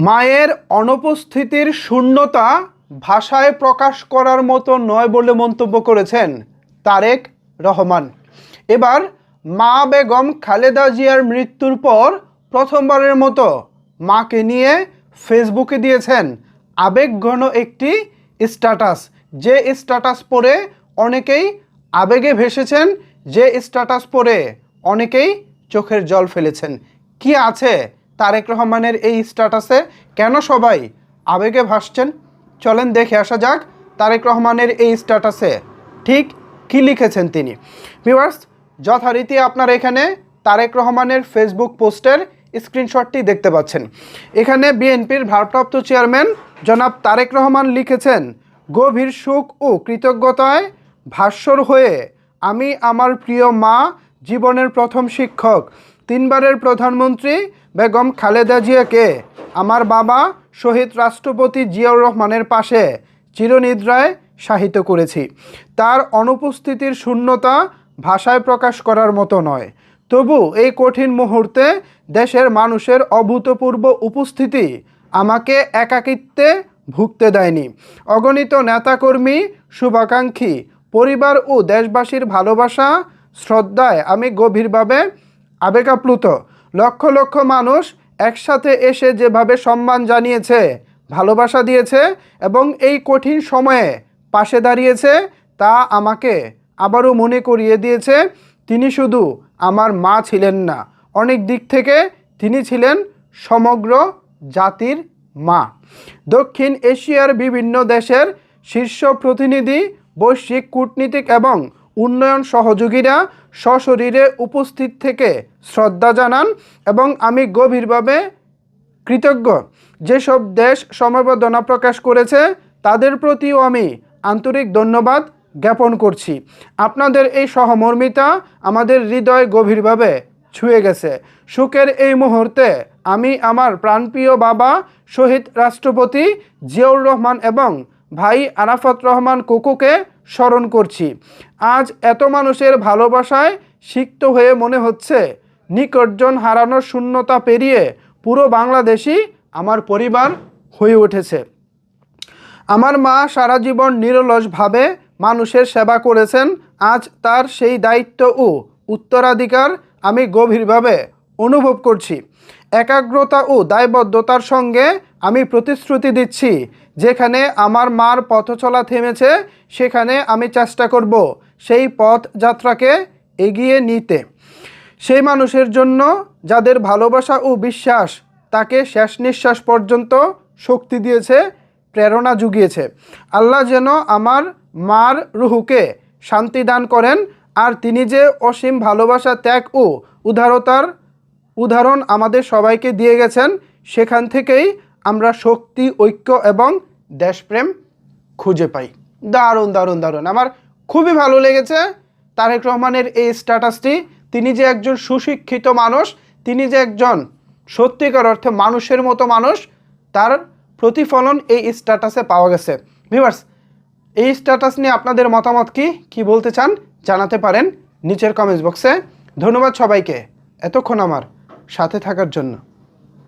মায়ের অনুপস্থিতির শূন্যতা ভাষায় প্রকাশ করার মতো নয় বলে মন্তব্য করেছেন তারেক রহমান। এবার মা বেগম খালেদা জিয়ার মৃত্যুর পর প্রথমবারের মতো মাকে নিয়ে ফেসবুকে দিয়েছেন আবেগঘন একটি স্ট্যাটাস। যে স্ট্যাটাস পড়ে অনেকেই আবেগে ভেসেছেন, যে স্ট্যাটাস পড়ে অনেকেই চোখের জল ফেলেছেন। কি আছে তারেক রহমানের এই স্ট্যাটাসে? কেন সবাই আবেগে ভাসছেন? চলেন দেখে আসা যাক তারেক রহমানের এই স্ট্যাটাসে ঠিক কী লিখেছেন তিনি। ভিউয়ার্স, যথারীতি আপনারা এখানে তারেক রহমানের ফেসবুক পোস্টের স্ক্রিনশটটি দেখতে পাচ্ছেন। এখানে বিএনপির ভারপ্রাপ্ত চেয়ারম্যান জনাব তারেক রহমান লিখেছেন, গভীর সুখ ও কৃতজ্ঞতায় ভাস্বর হয়ে আমি আমার প্রিয় মা, জীবনের প্রথম শিক্ষক, তিনবারের প্রধানমন্ত্রী বেগম খালেদা জিয়াকে আমার বাবা শহীদ রাষ্ট্রপতি জিয়াউর রহমানের পাশে চিরনিদ্রায় শায়িত করেছি। তার অনুপস্থিতির শূন্যতা ভাষায় প্রকাশ করার মতো নয়। তবু এই কঠিন মুহূর্তে দেশের মানুষের অভূতপূর্ব উপস্থিতি আমাকে একাকিত্বে ভুগতে দেয়নি। অগণিত নেতাকর্মী, শুভাকাঙ্ক্ষী, পরিবার ও দেশবাসীর ভালোবাসা, শ্রদ্ধায় আমি গভীরভাবে আবেগাপ্লুত। লক্ষ লক্ষ মানুষ একসাথে এসে যেভাবে সম্মান জানিয়েছে, ভালোবাসা দিয়েছে এবং এই কঠিন সময়ে পাশে দাঁড়িয়েছে, তা আমাকে আবারও মনে করিয়ে দিয়েছে তিনি শুধু আমার মা ছিলেন না, অনেক দিক থেকে তিনি ছিলেন সমগ্র জাতির মা। দক্ষিণ এশিয়ার বিভিন্ন দেশের শীর্ষ প্রতিনিধি, বৈশ্বিক কূটনীতিক এবং উন্নয়ন সহযোগীরা সশরীরে উপস্থিত থেকে শ্রদ্ধা জানান এবং আমি গভীরভাবে কৃতজ্ঞ। যেসব দেশ সমবেদনা প্রকাশ করেছে তাদের প্রতিও আমি আন্তরিক ধন্যবাদ জ্ঞাপন করছি। আপনাদের এই সহমর্মিতা আমাদের হৃদয় গভীরভাবে ছুঁয়ে গেছে। সুখের এই মুহূর্তে আমি আমার প্রাণপ্রিয় বাবা শহীদ রাষ্ট্রপতি জিয়াউর রহমান এবং ভাই আরাফাত রহমান কুকুকে স্মরণ করছি। আজ এত মানুষের ভালোবাসায় সিক্ত হয়ে মনে হচ্ছে নিকটজন হারানোর শূন্যতা পেরিয়ে পুরো বাংলাদেশই আমার পরিবার হয়ে উঠেছে। আমার মা সারা জীবন নিরলসভাবে মানুষের সেবা করেছেন। আজ তার সেই দায়িত্ব ও উত্তরাধিকার আমি গভীরভাবে অনুভব করছি। একাগ্রতা ও দায়বদ্ধতার সঙ্গে আমি প্রতিশ্রুতি দিচ্ছি, যেখানে আমার মার পথচলা থেমেছে সেখানে আমি চেষ্টা করব সেই পথযাত্রাকে এগিয়ে নিতে। সেই মানুষের জন্য যাদের ভালোবাসা ও বিশ্বাস তাকে শেষ নিঃশ্বাস পর্যন্ত শক্তি দিয়েছে, প্রেরণা জুগিয়েছে। আল্লাহ যেন আমার মার রুহুকে শান্তি দান করেন। আর তিনি যে অসীম ভালোবাসা, ত্যাগ ও উদারতার উদাহরণ আমাদের সবাইকে দিয়ে গেছেন, সেখান থেকেই আমরা শক্তি, ঐক্য এবং দেশপ্রেম খুঁজে পাই। দারুণ দারুণ দারুণ, আমার খুবই ভালো লেগেছে তারেক রহমানের এই স্ট্যাটাসটি। তিনি যে একজন সুশিক্ষিত মানুষ, তিনি যে একজন সত্যিকার অর্থে মানুষের মতো মানুষ, তার প্রতিফলন এই স্ট্যাটাসে পাওয়া গেছে। ভিউয়ার্স, এই স্ট্যাটাস নিয়ে আপনাদের মতামত কি বলতে চান জানাতে পারেন নিচের কমেন্টস বক্সে। ধন্যবাদ সবাইকে এতক্ষণ আমার সাথে থাকার জন্য।